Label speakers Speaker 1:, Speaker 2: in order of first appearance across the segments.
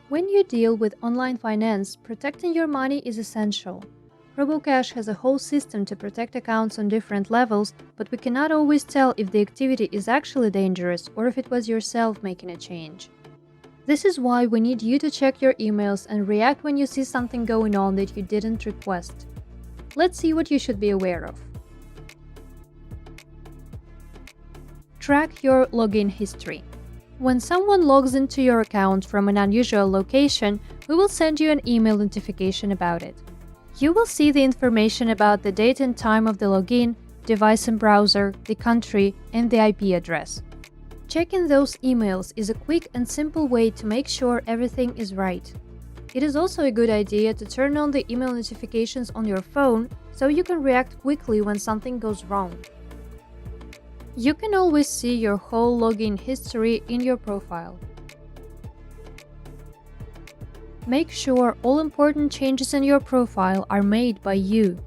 Speaker 1: When you deal with online finance, protecting your money is essential. Robocash has a whole system to protect accounts on different levels, but we cannot always tell if the activity is actually dangerous or if it was yourself making a change. This is why we need you to check your emails and react when you see something going on that you didn't request. Let's see what you should be aware of. Track your login history. When someone logs into your account from an unusual location, we will send you an email notification about it. You will see the information about the date and time of the login, device and browser, the country, and the IP address. Checking those emails is a quick and simple way to make sure everything is right. It is also a good idea to turn on the email notifications on your phone so you can react quickly when something goes wrong. You can always see your whole login history in your profile. Make sure all important changes in your profile are made by you.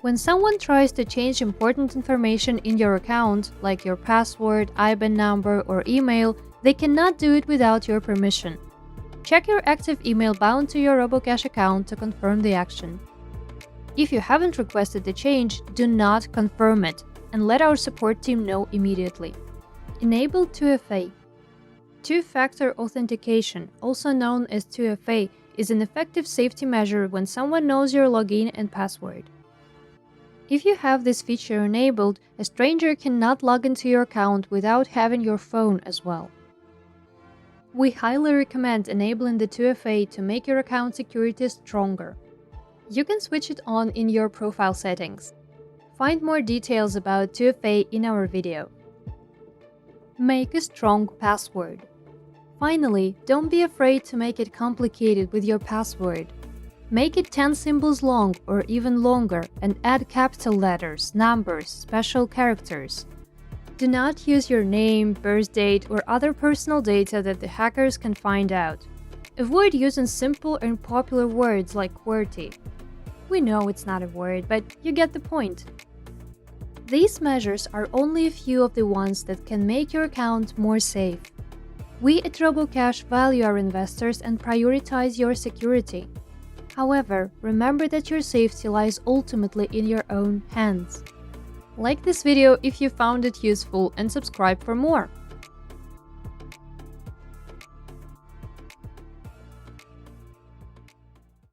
Speaker 1: When someone tries to change important information in your account, like your password, IBAN number, or email, they cannot do it without your permission. Check your active email bound to your Robocash account to confirm the action. If you haven't requested the change, do not confirm it, and let our support team know immediately. Enable 2FA. Two-factor authentication, also known as 2FA, is an effective safety measure when someone knows your login and password. If you have this feature enabled, a stranger cannot log into your account without having your phone as well. We highly recommend enabling the 2FA to make your account security stronger. You can switch it on in your profile settings. Find more details about 2FA in our video. Make a strong password. Finally, don't be afraid to make it complicated with your password. Make it 10 symbols long or even longer and add capital letters, numbers, special characters. Do not use your name, birth date, or other personal data that the hackers can find out. Avoid using simple and popular words like QWERTY. We know it's not a word, but you get the point. These measures are only a few of the ones that can make your account more safe. We at Robocash value our investors and prioritize your security. However, remember that your safety lies ultimately in your own hands. Like this video if you found it useful and subscribe for more.